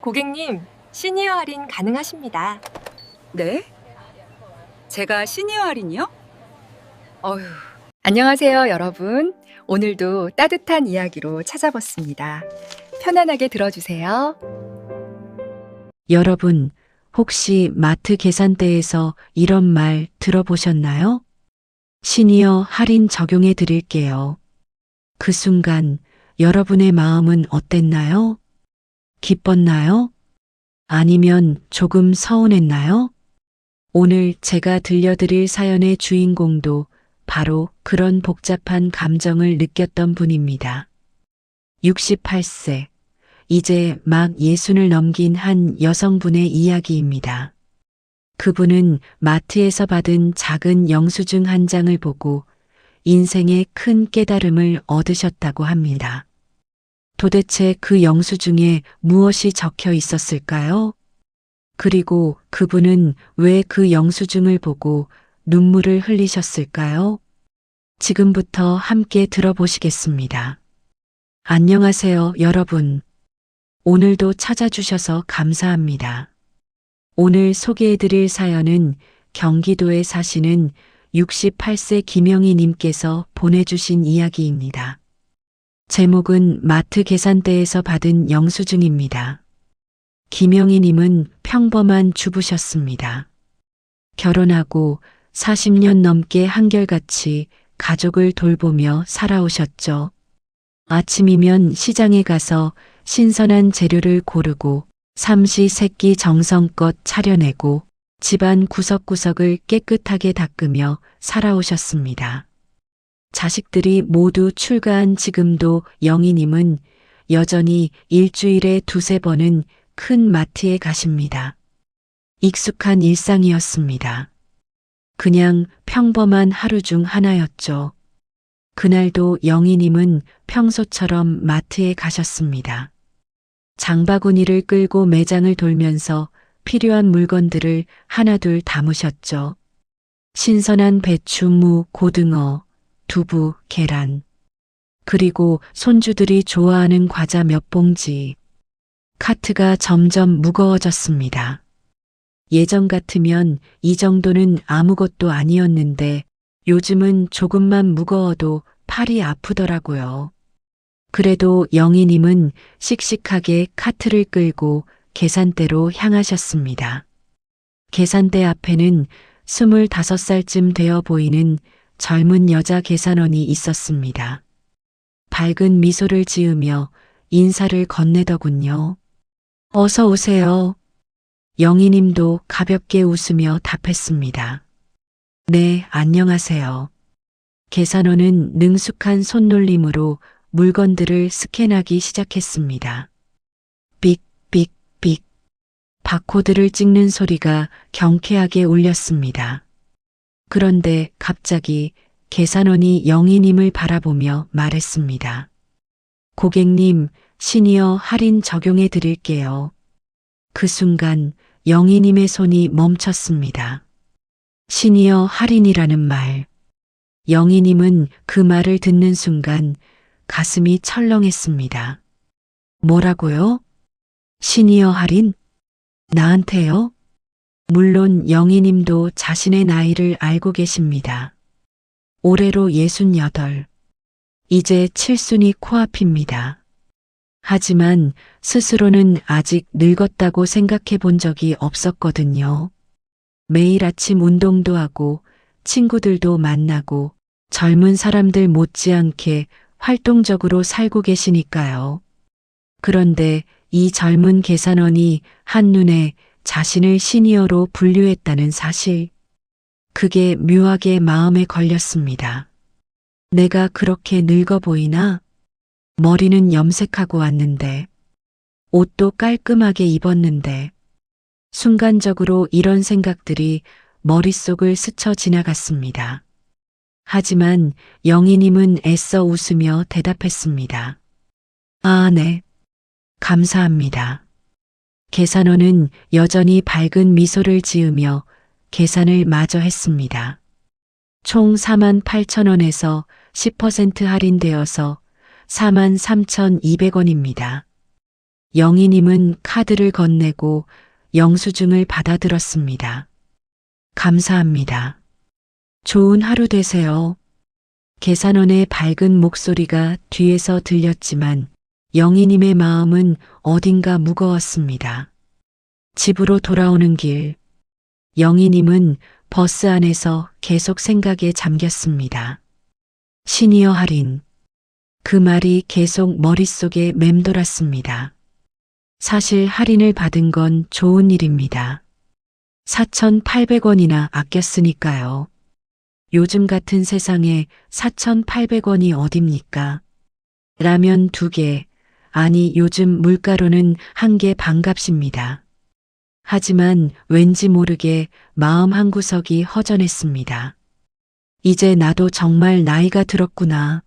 고객님, 시니어 할인 가능하십니다. 네? 제가 시니어 할인이요? 어휴, 안녕하세요, 여러분. 오늘도 따뜻한 이야기로 찾아봤습니다. 편안하게 들어주세요. 여러분, 혹시 마트 계산대에서 이런 말 들어보셨나요? 시니어 할인 적용해 드릴게요. 그 순간 여러분의 마음은 어땠나요? 기뻤나요? 아니면 조금 서운했나요? 오늘 제가 들려드릴 사연의 주인공도 바로 그런 복잡한 감정을 느꼈던 분입니다. 68세, 이제 막 60을 넘긴 한 여성분의 이야기입니다. 그분은 마트에서 받은 작은 영수증 한 장을 보고 인생의 큰 깨달음을 얻으셨다고 합니다. 도대체 그 영수증에 무엇이 적혀 있었을까요? 그리고 그분은 왜 그 영수증을 보고 눈물을 흘리셨을까요? 지금부터 함께 들어보시겠습니다. 안녕하세요, 여러분. 오늘도 찾아주셔서 감사합니다. 오늘 소개해드릴 사연은 경기도에 사시는 68세 김영희 님께서 보내주신 이야기입니다. 제목은 마트 계산대에서 받은 영수증입니다. 김영희 님은 평범한 주부셨습니다. 결혼하고 40년 넘게 한결같이 가족을 돌보며 살아오셨죠. 아침이면 시장에 가서 신선한 재료를 고르고 삼시세끼 정성껏 차려내고 집안 구석구석을 깨끗하게 닦으며 살아오셨습니다. 자식들이 모두 출가한 지금도 영희님은 여전히 일주일에 두세 번은 큰 마트에 가십니다. 익숙한 일상이었습니다. 그냥 평범한 하루 중 하나였죠. 그날도 영희님은 평소처럼 마트에 가셨습니다. 장바구니를 끌고 매장을 돌면서 필요한 물건들을 하나둘 담으셨죠. 신선한 배추, 무, 고등어, 두부, 계란, 그리고 손주들이 좋아하는 과자 몇 봉지. 카트가 점점 무거워졌습니다. 예전 같으면 이 정도는 아무것도 아니었는데 요즘은 조금만 무거워도 팔이 아프더라고요. 그래도 영희님은 씩씩하게 카트를 끌고 계산대로 향하셨습니다. 계산대 앞에는 25살쯤 되어 보이는 젊은 여자 계산원이 있었습니다. 밝은 미소를 지으며 인사를 건네더군요. 어서 오세요. 영희님도 가볍게 웃으며 답했습니다. 네, 안녕하세요. 계산원은 능숙한 손놀림으로 물건들을 스캔하기 시작했습니다. 삑. 바코드를 찍는 소리가 경쾌하게 울렸습니다. 그런데 갑자기 계산원이 영희님을 바라보며 말했습니다. 고객님, 시니어 할인 적용해 드릴게요. 그 순간 영희님의 손이 멈췄습니다. 시니어 할인이라는 말. 영희님은 그 말을 듣는 순간 가슴이 철렁했습니다. 뭐라고요? 시니어 할인? 나한테요? 물론 영희님도 자신의 나이를 알고 계십니다. 올해로 68. 이제 칠순이 코앞입니다. 하지만 스스로는 아직 늙었다고 생각해 본 적이 없었거든요. 매일 아침 운동도 하고 친구들도 만나고 젊은 사람들 못지않게 활동적으로 살고 계시니까요. 그런데 이 젊은 계산원이 한눈에 자신을 시니어로 분류했다는 사실. 그게 묘하게 마음에 걸렸습니다. 내가 그렇게 늙어 보이나? 머리는 염색하고 왔는데, 옷도 깔끔하게 입었는데, 순간적으로 이런 생각들이 머릿속을 스쳐 지나갔습니다. 하지만 영희님은 애써 웃으며 대답했습니다. 아, 네. 감사합니다. 계산원은 여전히 밝은 미소를 지으며 계산을 마저 했습니다. 총 48,000원에서 10% 할인되어서 43,200원입니다. 영희님은 카드를 건네고 영수증을 받아들었습니다. 감사합니다. 좋은 하루 되세요. 계산원의 밝은 목소리가 뒤에서 들렸지만 영희님의 마음은 어딘가 무거웠습니다. 집으로 돌아오는 길, 영희님은 버스 안에서 계속 생각에 잠겼습니다. 시니어 할인. 그 말이 계속 머릿속에 맴돌았습니다. 사실 할인을 받은 건 좋은 일입니다. 4,800원이나 아꼈으니까요. 요즘 같은 세상에 4,800원이 어딥니까? 라면 2개, 아니 요즘 물가로는 1개 반값입니다. 하지만 왠지 모르게 마음 한구석이 허전했습니다. 이제 나도 정말 나이가 들었구나.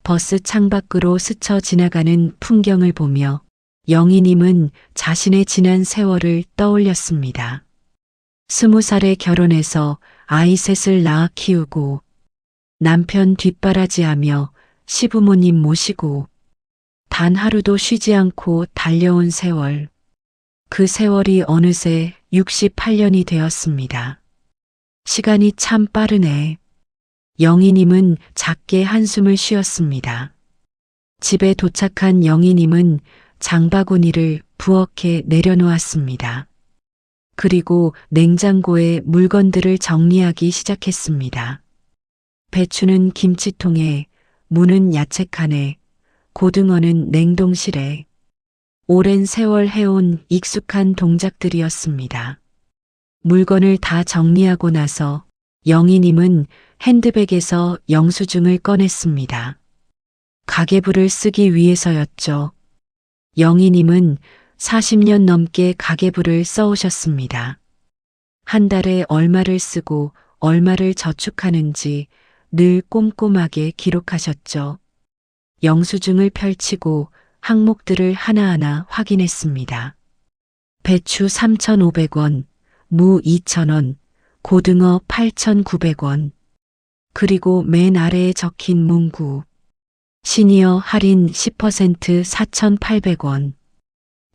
버스 창밖으로 스쳐 지나가는 풍경을 보며 영희님은 자신의 지난 세월을 떠올렸습니다. 20살에 결혼해서 아이 셋을 낳아 키우고 남편 뒷바라지하며 시부모님 모시고 단 하루도 쉬지 않고 달려온 세월. 그 세월이 어느새 68년이 되었습니다. 시간이 참 빠르네. 영희님은 작게 한숨을 쉬었습니다. 집에 도착한 영희님은 장바구니를 부엌에 내려놓았습니다. 그리고 냉장고에 물건들을 정리하기 시작했습니다. 배추는 김치통에, 무는 야채칸에, 고등어는 냉동실에. 오랜 세월 해온 익숙한 동작들이었습니다. 물건을 다 정리하고 나서 영희님은 핸드백에서 영수증을 꺼냈습니다. 가계부를 쓰기 위해서였죠. 영희님은 40년 넘게 가계부를 써오셨습니다. 한 달에 얼마를 쓰고 얼마를 저축하는지 늘 꼼꼼하게 기록하셨죠. 영수증을 펼치고 항목들을 하나하나 확인했습니다. 배추 3,500원, 무 2,000원, 고등어 8,900원. 그리고 맨 아래에 적힌 문구. 시니어 할인 10% 4,800원.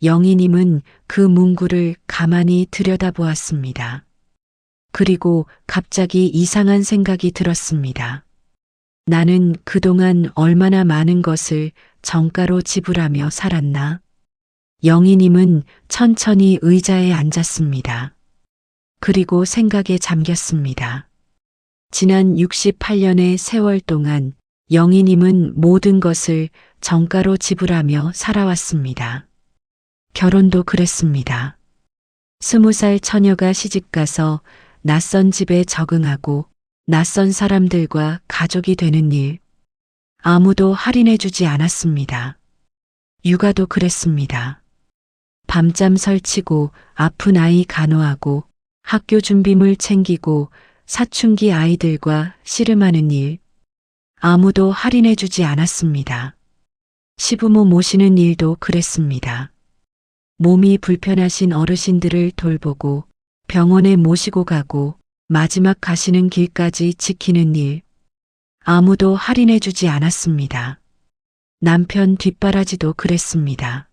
영희님은 그 문구를 가만히 들여다보았습니다. 그리고 갑자기 이상한 생각이 들었습니다. 나는 그동안 얼마나 많은 것을 정가로 지불하며 살았나? 영희님은 천천히 의자에 앉았습니다. 그리고 생각에 잠겼습니다. 지난 68년의 세월 동안 영희님은 모든 것을 정가로 지불하며 살아왔습니다. 결혼도 그랬습니다. 20살 처녀가 시집가서 낯선 집에 적응하고 낯선 사람들과 가족이 되는 일. 아무도 할인해주지 않았습니다. 육아도 그랬습니다. 밤잠 설치고 아픈 아이 간호하고 학교 준비물 챙기고 사춘기 아이들과 씨름하는 일. 아무도 할인해주지 않았습니다. 시부모 모시는 일도 그랬습니다. 몸이 불편하신 어르신들을 돌보고 병원에 모시고 가고 마지막 가시는 길까지 지키는 일. 아무도 할인해주지 않았습니다. 남편 뒷바라지도 그랬습니다.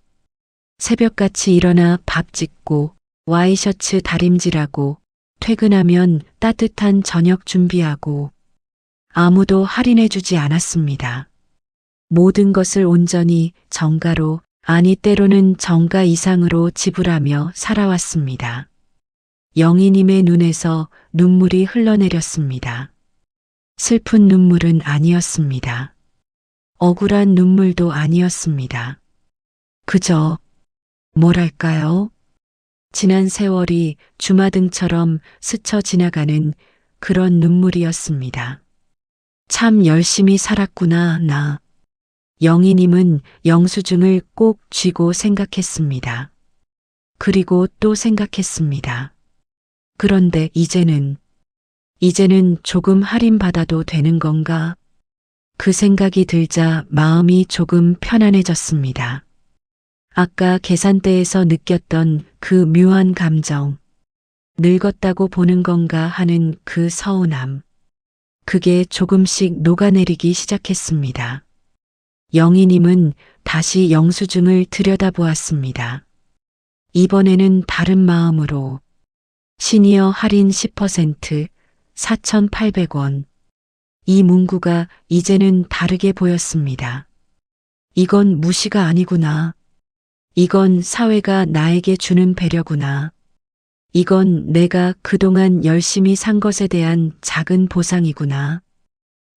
새벽같이 일어나 밥 짓고 와이셔츠 다림질하고 퇴근하면 따뜻한 저녁 준비하고 아무도 할인해주지 않았습니다. 모든 것을 온전히 정가로, 아니 때로는 정가 이상으로 지불하며 살아왔습니다. 영희님의 눈에서 눈물이 흘러내렸습니다. 슬픈 눈물은 아니었습니다. 억울한 눈물도 아니었습니다. 그저, 뭐랄까요? 지난 세월이 주마등처럼 스쳐 지나가는 그런 눈물이었습니다. 참 열심히 살았구나, 나. 영희님은 영수증을 꼭 쥐고 생각했습니다. 그리고 또 생각했습니다. 그런데 이제는 조금 할인받아도 되는 건가? 그 생각이 들자 마음이 조금 편안해졌습니다. 아까 계산대에서 느꼈던 그 묘한 감정, 늙었다고 보는 건가 하는 그 서운함, 그게 조금씩 녹아내리기 시작했습니다. 영희님은 다시 영수증을 들여다보았습니다. 이번에는 다른 마음으로 시니어 할인 10% 4,800원. 이 문구가 이제는 다르게 보였습니다. 이건 무시가 아니구나. 이건 사회가 나에게 주는 배려구나. 이건 내가 그동안 열심히 산 것에 대한 작은 보상이구나.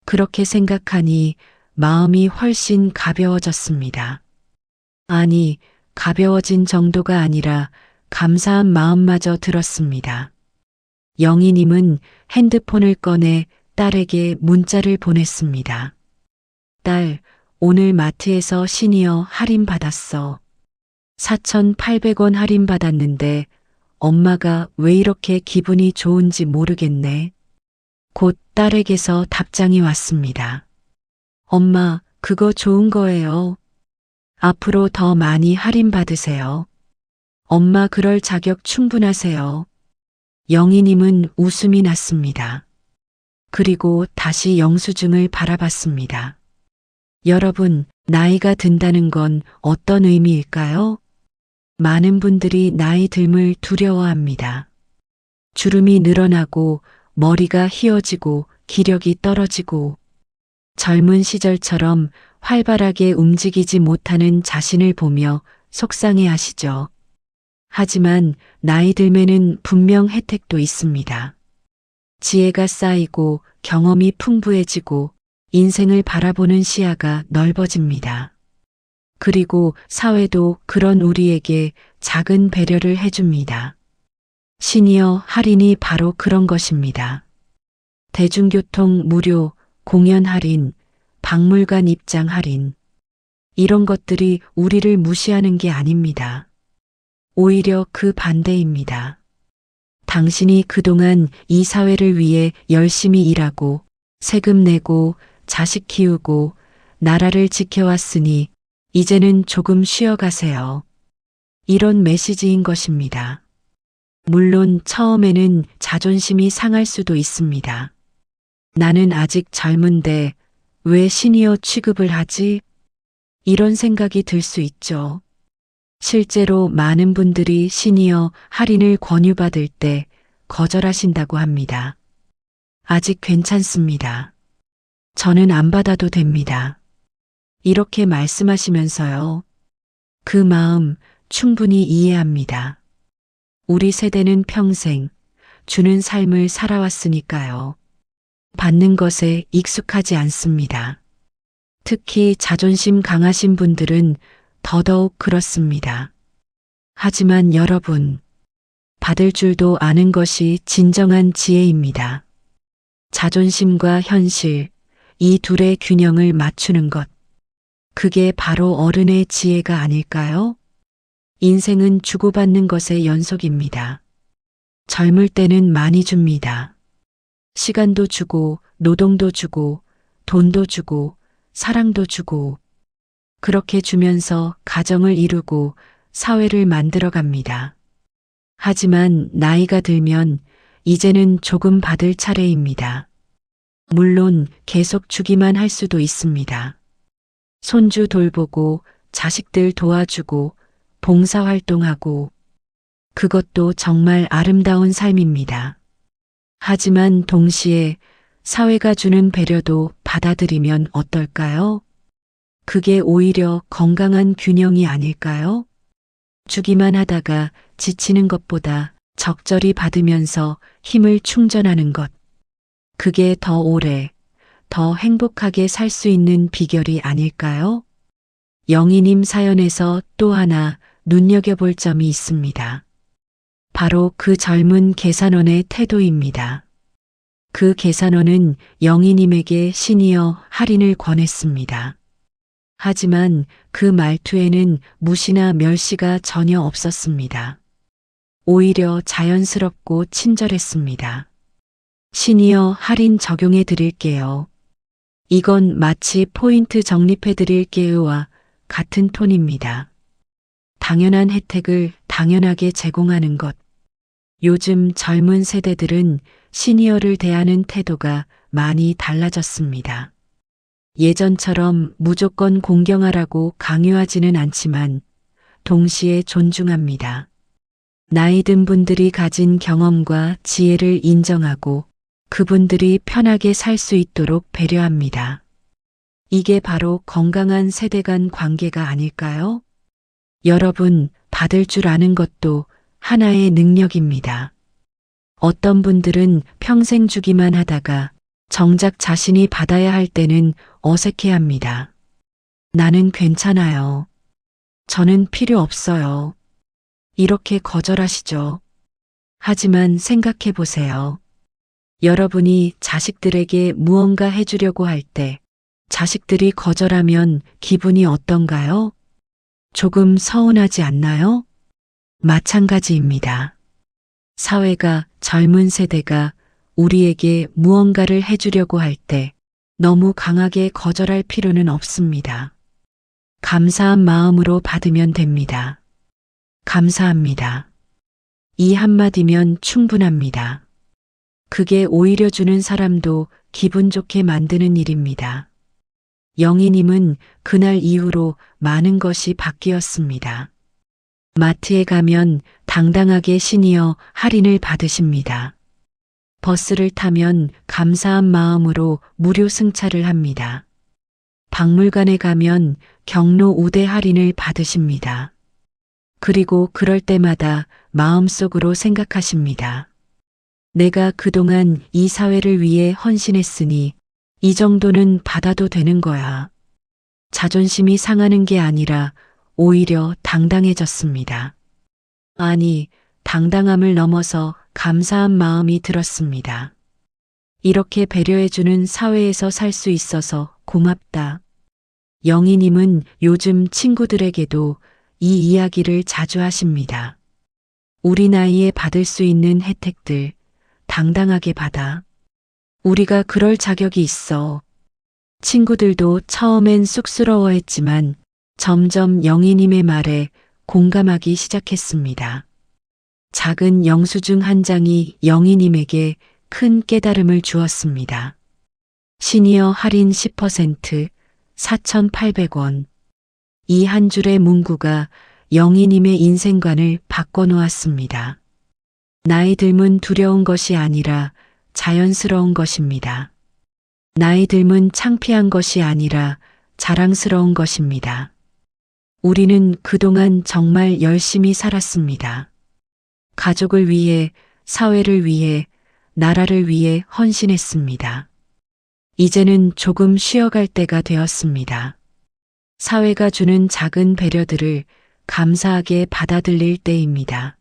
그렇게 생각하니 마음이 훨씬 가벼워졌습니다. 아니, 가벼워진 정도가 아니라 감사한 마음마저 들었습니다. 영희님은 핸드폰을 꺼내 딸에게 문자를 보냈습니다. 딸, 오늘 마트에서 시니어 할인 받았어. 4,800원 할인 받았는데 엄마가 왜 이렇게 기분이 좋은지 모르겠네. 곧 딸에게서 답장이 왔습니다. 엄마, 그거 좋은 거예요. 앞으로 더 많이 할인 받으세요. 엄마 그럴 자격 충분하세요. 영희님은 웃음이 났습니다. 그리고 다시 영수증을 바라봤습니다. 여러분, 나이가 든다는 건 어떤 의미일까요? 많은 분들이 나이 듦을 두려워합니다. 주름이 늘어나고 머리가 휘어지고 기력이 떨어지고 젊은 시절처럼 활발하게 움직이지 못하는 자신을 보며 속상해 하시죠. 하지만 나이 들면은 분명 혜택도 있습니다. 지혜가 쌓이고 경험이 풍부해지고 인생을 바라보는 시야가 넓어집니다. 그리고 사회도 그런 우리에게 작은 배려를 해줍니다. 시니어 할인이 바로 그런 것입니다. 대중교통 무료, 공연 할인, 박물관 입장 할인. 이런 것들이 우리를 무시하는 게 아닙니다. 오히려 그 반대입니다. 당신이 그동안 이 사회를 위해 열심히 일하고 세금 내고 자식 키우고 나라를 지켜왔으니 이제는 조금 쉬어가세요. 이런 메시지인 것입니다. 물론 처음에는 자존심이 상할 수도 있습니다. 나는 아직 젊은데 왜 시니어 취급을 하지? 이런 생각이 들 수 있죠. 실제로 많은 분들이 시니어 할인을 권유받을 때 거절하신다고 합니다. 아직 괜찮습니다. 저는 안 받아도 됩니다. 이렇게 말씀하시면서요. 그 마음 충분히 이해합니다. 우리 세대는 평생 주는 삶을 살아왔으니까요. 받는 것에 익숙하지 않습니다. 특히 자존심 강하신 분들은 더더욱 그렇습니다. 하지만 여러분, 받을 줄도 아는 것이 진정한 지혜입니다. 자존심과 현실, 이 둘의 균형을 맞추는 것. 그게 바로 어른의 지혜가 아닐까요? 인생은 주고받는 것의 연속입니다. 젊을 때는 많이 줍니다. 시간도 주고, 노동도 주고, 돈도 주고, 사랑도 주고, 그렇게 주면서 가정을 이루고 사회를 만들어 갑니다. 하지만 나이가 들면 이제는 조금 받을 차례입니다. 물론 계속 주기만 할 수도 있습니다. 손주 돌보고 자식들 도와주고 봉사활동하고 그것도 정말 아름다운 삶입니다. 하지만 동시에 사회가 주는 배려도 받아들이면 어떨까요? 그게 오히려 건강한 균형이 아닐까요? 주기만 하다가 지치는 것보다 적절히 받으면서 힘을 충전하는 것. 그게 더 오래, 더 행복하게 살 수 있는 비결이 아닐까요? 영희님 사연에서 또 하나 눈여겨볼 점이 있습니다. 바로 그 젊은 계산원의 태도입니다. 그 계산원은 영희님에게 시니어 할인을 권했습니다. 하지만 그 말투에는 무시나 멸시가 전혀 없었습니다. 오히려 자연스럽고 친절했습니다. 시니어 할인 적용해 드릴게요. 이건 마치 포인트 적립해 드릴게요와 같은 톤입니다. 당연한 혜택을 당연하게 제공하는 것. 요즘 젊은 세대들은 시니어를 대하는 태도가 많이 달라졌습니다. 예전처럼 무조건 공경하라고 강요하지는 않지만 동시에 존중합니다. 나이 든 분들이 가진 경험과 지혜를 인정하고 그분들이 편하게 살 수 있도록 배려합니다. 이게 바로 건강한 세대 간 관계가 아닐까요? 여러분, 받을 줄 아는 것도 하나의 능력입니다. 어떤 분들은 평생 주기만 하다가 정작 자신이 받아야 할 때는 어색해합니다. 나는 괜찮아요. 저는 필요 없어요. 이렇게 거절하시죠. 하지만 생각해 보세요. 여러분이 자식들에게 무언가 해주려고 할 때 자식들이 거절하면 기분이 어떤가요? 조금 서운하지 않나요? 마찬가지입니다. 사회가, 젊은 세대가 우리에게 무언가를 해주려고 할 때 너무 강하게 거절할 필요는 없습니다. 감사한 마음으로 받으면 됩니다. 감사합니다. 이 한마디면 충분합니다. 그게 오히려 주는 사람도 기분 좋게 만드는 일입니다. 영희님은 그날 이후로 많은 것이 바뀌었습니다. 마트에 가면 당당하게 시니어 할인을 받으십니다. 버스를 타면 감사한 마음으로 무료 승차를 합니다. 박물관에 가면 경로 우대 할인을 받으십니다. 그리고 그럴 때마다 마음속으로 생각하십니다. 내가 그동안 이 사회를 위해 헌신했으니 이 정도는 받아도 되는 거야. 자존심이 상하는 게 아니라 오히려 당당해졌습니다. 아니, 당당함을 넘어서 감사한 마음이 들었습니다. 이렇게 배려해주는 사회에서 살 수 있어서 고맙다. 영희님은 요즘 친구들에게도 이 이야기를 자주 하십니다. 우리 나이에 받을 수 있는 혜택들 당당하게 받아. 우리가 그럴 자격이 있어. 친구들도 처음엔 쑥스러워했지만 점점 영희님의 말에 공감하기 시작했습니다. 작은 영수증 한 장이 영희님에게 큰 깨달음을 주었습니다. 시니어 할인 10%, 4,800원. 이 한 줄의 문구가 영희님의 인생관을 바꿔놓았습니다. 나이 들면 두려운 것이 아니라 자연스러운 것입니다. 나이 들면 창피한 것이 아니라 자랑스러운 것입니다. 우리는 그동안 정말 열심히 살았습니다. 가족을 위해, 사회를 위해, 나라를 위해 헌신했습니다. 이제는 조금 쉬어갈 때가 되었습니다. 사회가 주는 작은 배려들을 감사하게 받아들일 때입니다.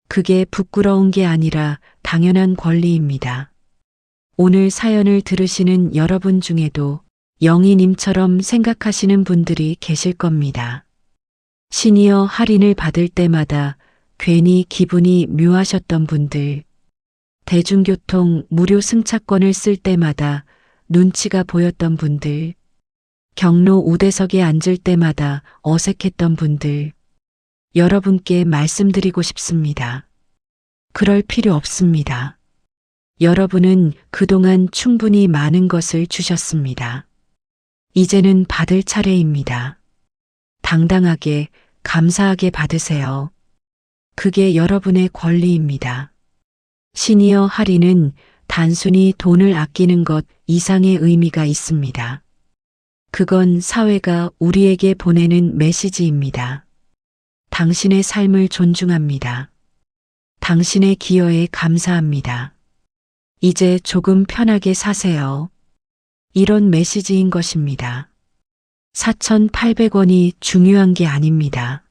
그게 부끄러운 게 아니라 당연한 권리입니다. 오늘 사연을 들으시는 여러분 중에도 영희님처럼 생각하시는 분들이 계실 겁니다. 시니어 할인을 받을 때마다 괜히 기분이 묘하셨던 분들, 대중교통 무료 승차권을 쓸 때마다 눈치가 보였던 분들, 경로 우대석에 앉을 때마다 어색했던 분들, 여러분께 말씀드리고 싶습니다. 그럴 필요 없습니다. 여러분은 그동안 충분히 많은 것을 주셨습니다. 이제는 받을 차례입니다. 당당하게, 감사하게 받으세요. 그게 여러분의 권리입니다. 시니어 할인은 단순히 돈을 아끼는 것 이상의 의미가 있습니다. 그건 사회가 우리에게 보내는 메시지입니다. 당신의 삶을 존중합니다. 당신의 기여에 감사합니다. 이제 조금 편하게 사세요. 이런 메시지인 것입니다. 4,800원이 중요한 게 아닙니다.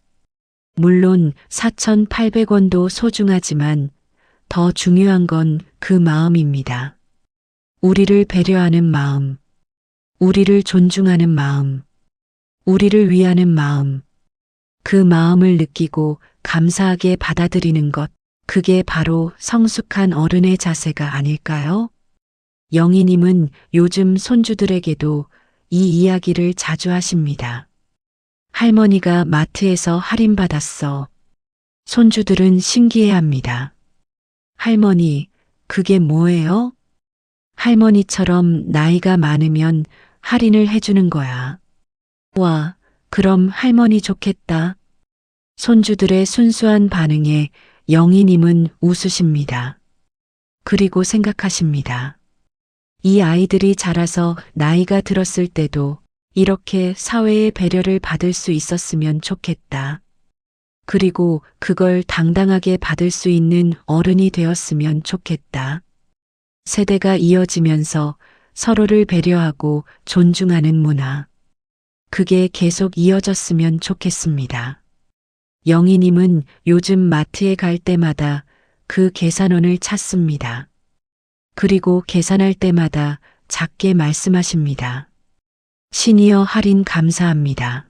물론 4,800원도 소중하지만 더 중요한 건 그 마음입니다. 우리를 배려하는 마음, 우리를 존중하는 마음, 우리를 위하는 마음, 그 마음을 느끼고 감사하게 받아들이는 것, 그게 바로 성숙한 어른의 자세가 아닐까요? 영희님은 요즘 손주들에게도 이 이야기를 자주 하십니다. 할머니가 마트에서 할인받았어. 손주들은 신기해합니다. 할머니, 그게 뭐예요? 할머니처럼 나이가 많으면 할인을 해주는 거야. 와, 그럼 할머니 좋겠다. 손주들의 순수한 반응에 영희님은 웃으십니다. 그리고 생각하십니다. 이 아이들이 자라서 나이가 들었을 때도 이렇게 사회의 배려를 받을 수 있었으면 좋겠다. 그리고 그걸 당당하게 받을 수 있는 어른이 되었으면 좋겠다. 세대가 이어지면서 서로를 배려하고 존중하는 문화. 그게 계속 이어졌으면 좋겠습니다. 영희님은 요즘 마트에 갈 때마다 그 계산원을 찾습니다. 그리고 계산할 때마다 작게 말씀하십니다. 시니어 할인 감사합니다.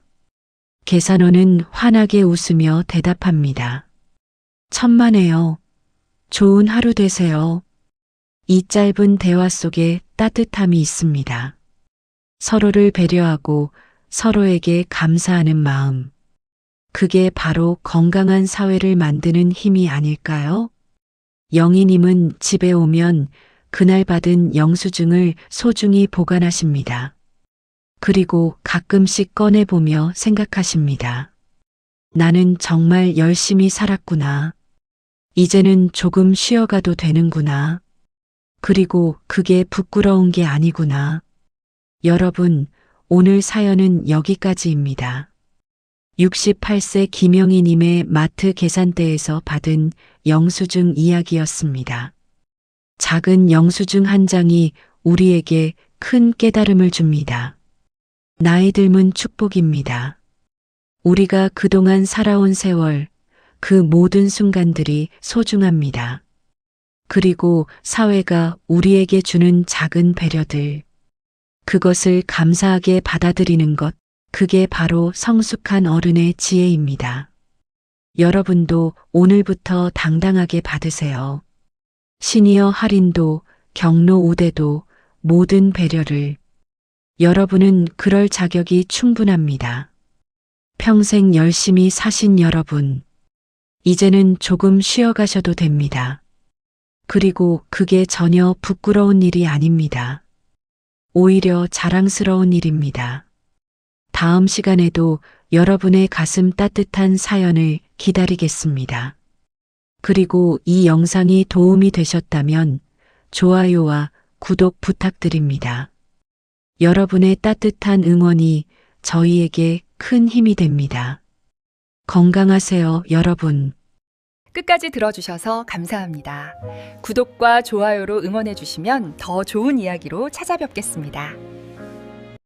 계산원은 환하게 웃으며 대답합니다. 천만에요. 좋은 하루 되세요. 이 짧은 대화 속에 따뜻함이 있습니다. 서로를 배려하고 서로에게 감사하는 마음. 그게 바로 건강한 사회를 만드는 힘이 아닐까요? 영희님은 집에 오면 그날 받은 영수증을 소중히 보관하십니다. 그리고 가끔씩 꺼내보며 생각하십니다. 나는 정말 열심히 살았구나. 이제는 조금 쉬어가도 되는구나. 그리고 그게 부끄러운 게 아니구나. 여러분, 오늘 사연은 여기까지입니다. 68세 김영희님의 마트 계산대에서 받은 영수증 이야기였습니다. 작은 영수증 한 장이 우리에게 큰 깨달음을 줍니다. 나이 들면 축복입니다. 우리가 그동안 살아온 세월, 그 모든 순간들이 소중합니다. 그리고 사회가 우리에게 주는 작은 배려들, 그것을 감사하게 받아들이는 것, 그게 바로 성숙한 어른의 지혜입니다. 여러분도 오늘부터 당당하게 받으세요. 시니어 할인도, 경로 우대도, 모든 배려를. 여러분은 그럴 자격이 충분합니다. 평생 열심히 사신 여러분. 이제는 조금 쉬어가셔도 됩니다. 그리고 그게 전혀 부끄러운 일이 아닙니다. 오히려 자랑스러운 일입니다. 다음 시간에도 여러분의 가슴 따뜻한 사연을 기다리겠습니다. 그리고 이 영상이 도움이 되셨다면 좋아요와 구독 부탁드립니다. 여러분의 따뜻한 응원이 저희에게 큰 힘이 됩니다. 건강하세요, 여러분. 끝까지 들어주셔서 감사합니다. 구독과 좋아요로 응원해주시면 더 좋은 이야기로 찾아뵙겠습니다.